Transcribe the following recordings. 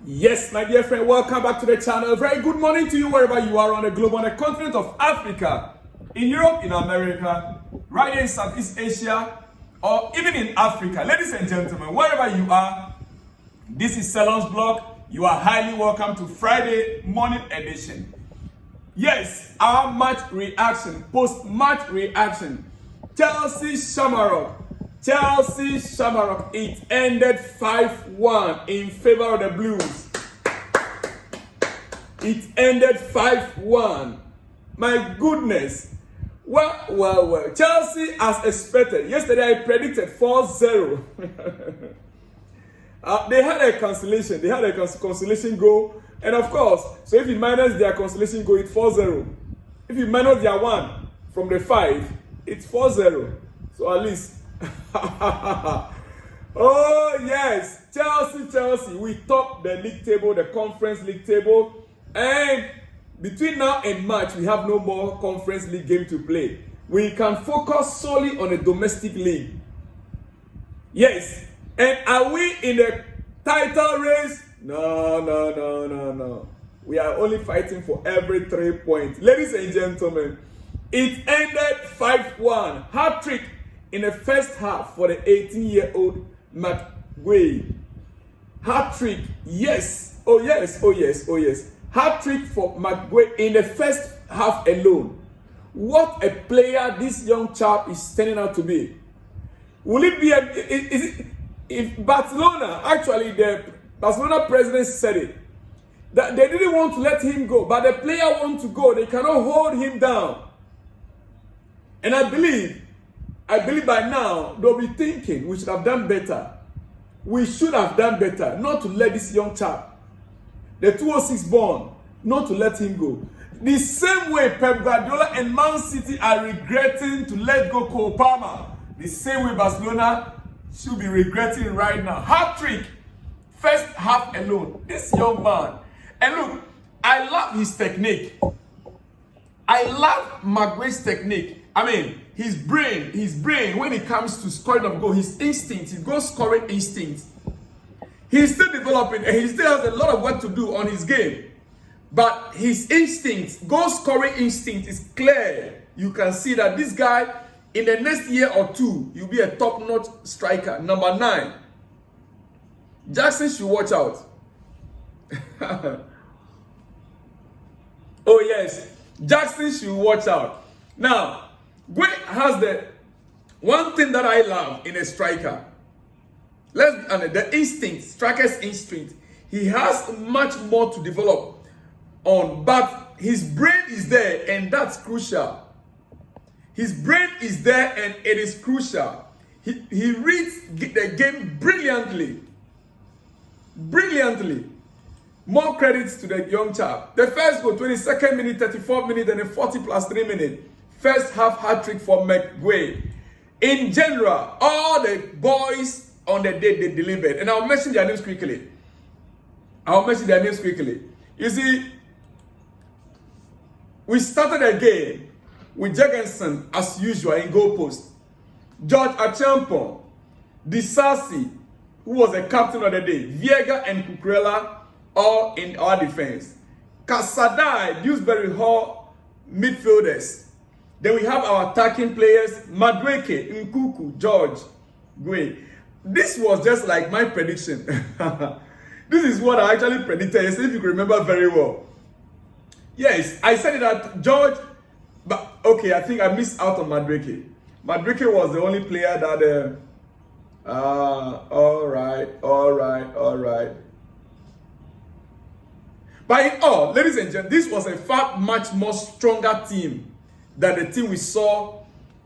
Yes, my dear friend, welcome back to the channel. Very good morning to you wherever you are on the globe, on the continent of Africa, in Europe, in America, right here in Southeast Asia, or even in Africa. Ladies and gentlemen, wherever you are, this is Salon's blog. You are highly welcome to Friday morning edition. Yes, our match reaction, post-match reaction. Shamrock, it ended 5-1 in favor of the Blues. It ended 5-1. My goodness. Well. Chelsea, as expected. Yesterday I predicted 4-0. They had a consolation. They had a consolation goal. And of course, so if you minus their consolation goal, it's 4-0. If you minus their 1 from the 5, it's 4-0. So at least. Oh yes, Chelsea, we top the league table, the conference league table, and between now and March we have no more conference league game to play. We can focus solely on the domestic league. Yes, and are we in the title race? No. We are only fighting for every 3 points. Ladies and gentlemen, it ended 5-1, hat-trick in the first half for the 18-year-old McGuay. Hat-trick, yes. Oh yes. Hat-trick for McGuay in the first half alone. What a player this young chap is turning out to be. Will it be if Barcelona, actually the Barcelona president said it, that they didn't want to let him go, but the player wants to go, they cannot hold him down. And I believe by now they'll be thinking we should have done better. We should have done better not to let this young chap, the 206 born, not to let him go. The same way Pep Guardiola and Man City are regretting to let go Cole Palmer, the same way Barcelona should be regretting right now. Hat-trick, first half alone. This young man. And look, I love his technique. I love McGuay's technique. I mean, his brain, when it comes to scoring of goal, his instinct, his goal scoring instinct, he's still developing and he still has a lot of work to do on his game. But his instinct, goal scoring instinct is clear. You can see that this guy, in the next year or two, he'll be a top-notch striker. Number 9, Jackson should watch out. Oh yes, Jackson should watch out. Now, Gwe has the one thing that I love in a striker. The instinct, striker's instinct. He has much more to develop on, but his brain is there, and that's crucial. His brain is there, and it is crucial. He reads the game brilliantly. More credits to the young chap. The first goal, 22nd minute, 34th minute, and a 40+3 minute. First half hat-trick for McGuay. In general, all the boys on the day they delivered. And I'll mention their names quickly. You see, we started the game with Jorgensen as usual in goal post. George Achampong, Disasi, who was the captain of the day, Viega and Cucurella, all in our defense. Kasadai, Dewsbury Hall, midfielders. Then we have our attacking players, Madueke, Nkuku, George, Gwe. This was just like my prediction. This is what I actually predicted, if you can remember very well. Yes, I said it at George, but okay, I think I missed out on Madueke. Madueke was the only player that, all right. But in all, ladies and gentlemen, this was a far much more stronger team than the team we saw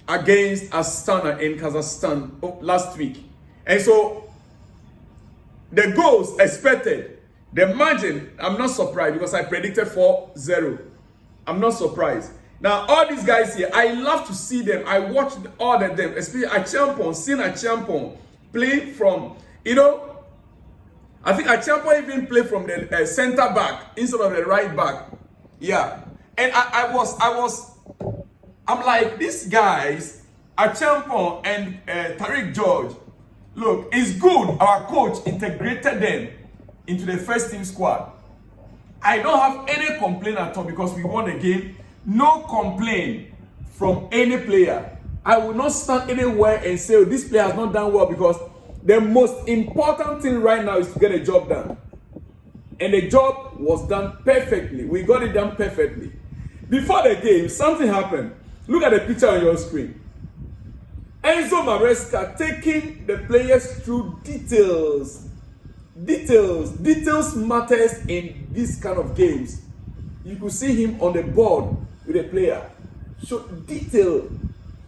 against Astana in Kazakhstan last week. And so, the goals expected, the margin, I'm not surprised because I predicted 4-0. I'm not surprised. Now, all these guys here, I love to see them. I watched all of them, especially Achampong, seeing Achampong play from, I think Achampong even played from the center back instead of the right back. Yeah. And I'm like, these guys, Achampong and Tariq George, look, it's good our coach integrated them into the first team squad. I don't have any complaint at all because we won the game. No complaint from any player. I will not stand anywhere and say, oh, this player has not done well, because the most important thing right now is to get a job done. And the job was done perfectly. We got it done perfectly. Before the game, something happened. Look at the picture on your screen. Enzo Maresca taking the players through details. Details matters in this kind of games. You could see him on the board with a player. So detail.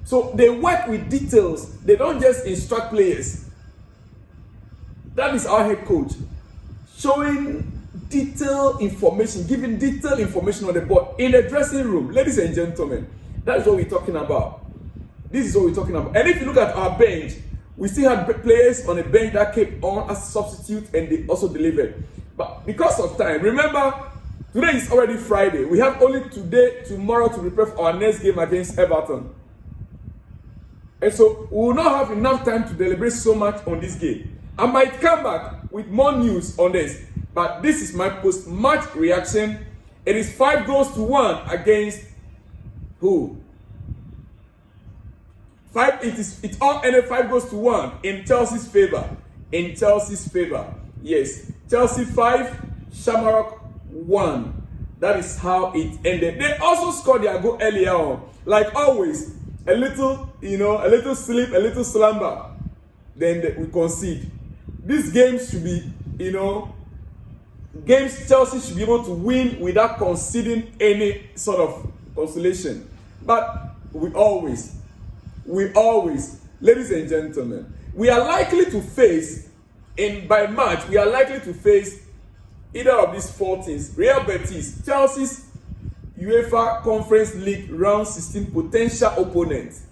So they work with details. They don't just instruct players. That is our head coach. Showing detailed information, giving detailed information on the board in the dressing room. Ladies and gentlemen, that is what we're talking about. This is what we're talking about. And if you look at our bench, we still had players on the bench that came on as substitute and they also delivered. But because of time, remember, today is already Friday. We have only today, tomorrow to prepare for our next game against Everton. And so we will not have enough time to deliberate so much on this game. I might come back with more news on this, but this is my post-match reaction. It is 5-1 against who? It all ended 5-1 in Chelsea's favor. In Chelsea's favor. Yes. Chelsea 5, Shamrock 1. That is how it ended. They also scored their goal earlier on. Like always, a little sleep, a little slumber. Then we concede. These games should be, games Chelsea should be able to win without conceding any sort of consolation. But we always, ladies and gentlemen, we are likely to face, by March, we are likely to face either of these four teams: Real Betis, Chelsea's UEFA Conference League Round 16 potential opponents.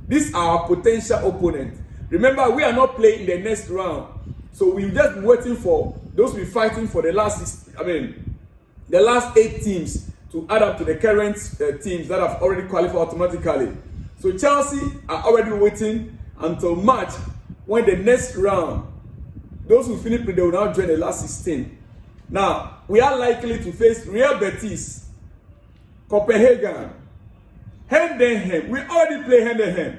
These are our potential opponents. Remember, we are not playing in the next round, so we've just been waiting for those we fighting for the last 8 teams to add up to the current teams that have already qualified automatically. So Chelsea are already waiting until March, when the next round, those who finish, they will now join the last 16. Now, we are likely to face Real Betis, Copenhagen, Heidenheim. We already play Heidenheim,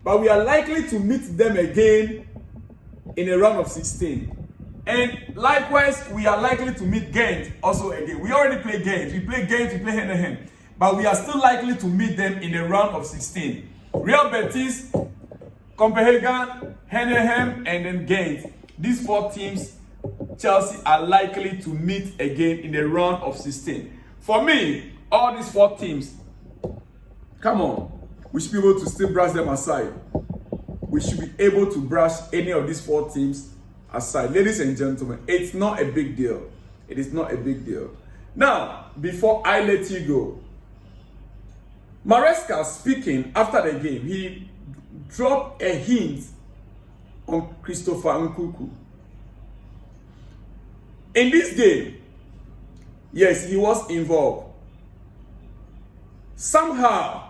but we are likely to meet them again in a round of 16. And likewise, we are likely to meet Ghent also again. We already play Ghent. We play Heidenheim. But we are still likely to meet them in the round of 16. Real Betis, Copenhagen, Heidenheim, and then Ghent. These four teams, Chelsea are likely to meet again in the round of 16. For me, all these four teams, come on, we should be able to still brush them aside. We should be able to brush any of these four teams aside. Ladies and gentlemen, it's not a big deal. It is not a big deal. Now, before I let you go, Maresca speaking after the game, he dropped a hint on Christopher Nkunku. In this game, yes, he was involved. Somehow,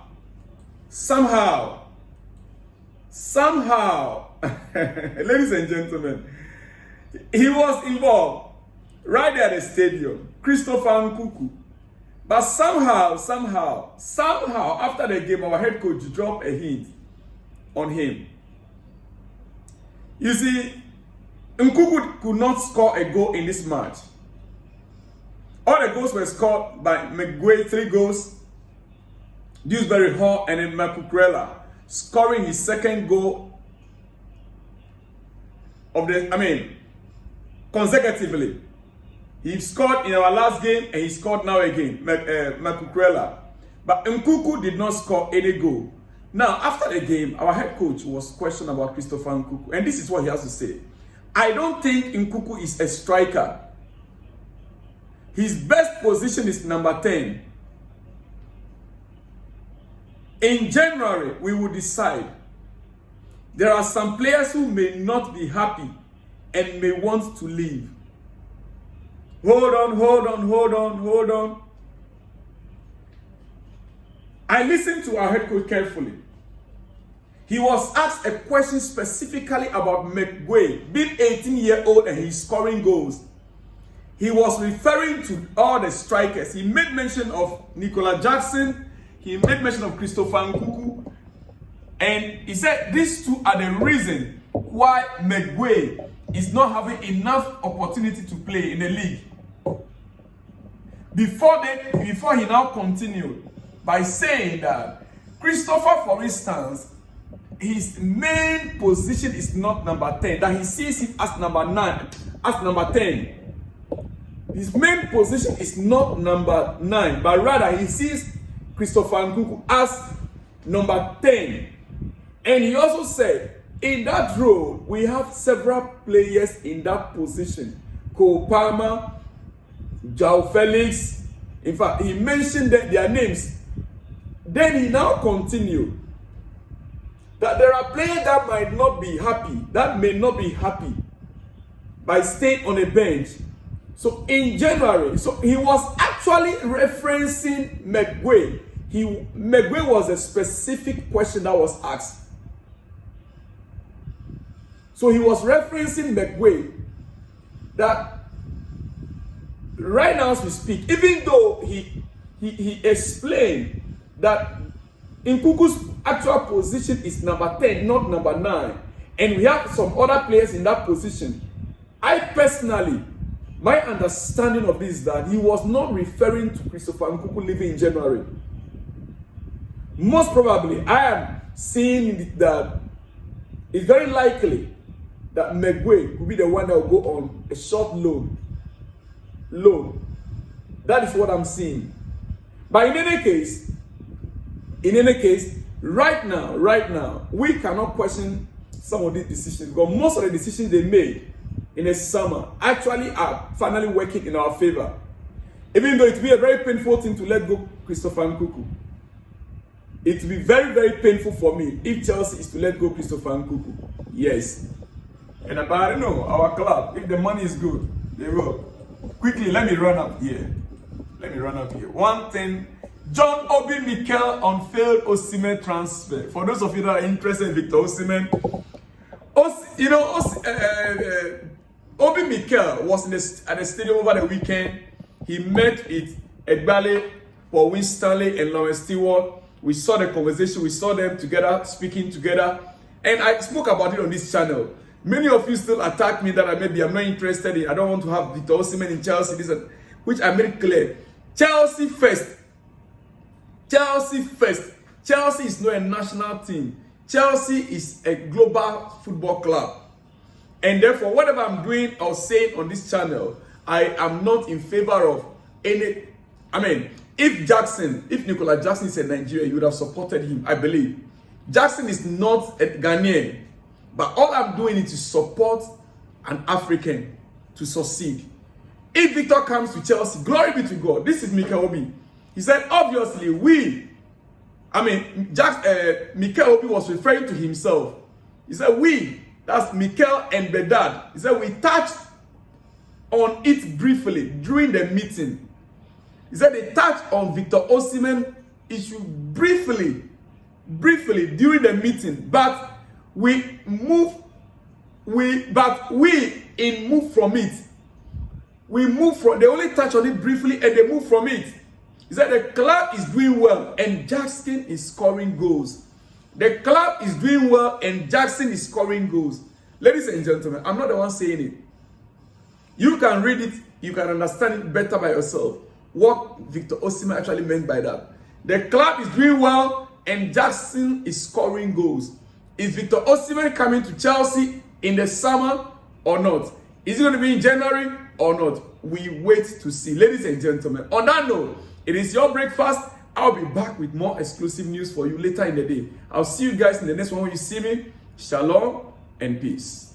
ladies and gentlemen, he was involved right there at the stadium, Christopher Nkunku. But somehow, after the game, our head coach dropped a hint on him. You see, Nkunku could not score a goal in this match. All the goals were scored by McGuay, 3 goals, Dewsbury Hall, and then Makukrela, scoring his second goal consecutively. He scored in our last game and he scored now again, Makukrela. But Nkunku did not score any goal. Now, after the game, our head coach was questioned about Christopher Nkunku. And this is what he has to say. I don't think Nkunku is a striker. His best position is number 10. In January, we will decide. There are some players who may not be happy and may want to leave. Hold on. I listened to our head coach carefully. He was asked a question specifically about McGuay, being 18-year-old and he's scoring goals. he was referring to all the strikers. He made mention of Nicola Jackson, he made mention of Christopher Nkuku, and he said these two are the reason why McGuay is not having enough opportunity to play in the league. Before he now continued by saying that Christopher, for instance, his main position is not number 10, that he sees him as number 9, as number 10. His main position is not number 9, but rather he sees Christopher Nkuku as number 10. And he also said, in that role, we have several players in that position. Cole Palmer, Joao Felix. In fact, he mentioned their names. Then he now continued that there are players that might not be happy, that may not be happy by staying on a bench. So in January, so he was actually referencing McGuay. McGuay was a specific question that was asked. So he was referencing McGuay that right now as we speak, even though he explained that Nkuku's actual position is number 10, not number 9, and we have some other players in that position, I personally, my understanding of this is that he was not referring to Christopher Nkuku leaving in January. Most probably, I am seeing that it's very likely that McGuay could be the one that will go on a short loan. That is what I'm seeing. But in any case, right now, we cannot question some of these decisions because most of the decisions they made in the summer actually are finally working in our favor. Even though it will be a very painful thing to let go Christopher Nkuku. It will be very, very painful for me if Chelsea is to let go Christopher Nkuku. Yes. And I don't know, our club, if the money is good, they will. Quickly, let me run up here. One thing, John Obi Mikel on failed Osimhen transfer. For those of you that are interested in Victor Osimhen, Obi Mikel was at the stadium over the weekend. He met with Egbale, Paul Winstanley, and Lawrence Stewart. We saw the conversation. We saw them together, speaking together. And I spoke about it on this channel. Many of you still attack me that I'm not interested in. I don't want to have Victor Osimhen in Chelsea, which I made clear. Chelsea first. Chelsea is not a national team. Chelsea is a global football club. And therefore, whatever I'm doing or saying on this channel, I am not in favor of any. If Nicola Jackson is a Nigerian, you would have supported him, I believe. Jackson is not a Ghanaian. But all I'm doing is to support an African to succeed. If Victor comes to Chelsea, glory be to God. This is Mikel Obi. He said, obviously, Mikel Obi was referring to himself. He said, that's Mikel and Bedard. He said, we touched on it briefly during the meeting. He said they touched on Victor Osimhen issue briefly during the meeting, but we move from it. They only touch on it briefly and they move from it. He said the club is doing well and Jackson is scoring goals. The club is doing well and Jackson is scoring goals. Ladies and gentlemen, I'm not the one saying it. You can read it, you can understand it better by yourself. What Victor Osimhen actually meant by that. The club is doing well and Jackson is scoring goals. Is Victor Osimhen coming to Chelsea in the summer or not? Is it going to be in January or not? We wait to see. Ladies and gentlemen, on that note, it is your breakfast. I'll be back with more exclusive news for you later in the day. I'll see you guys in the next one when you see me. Shalom and peace.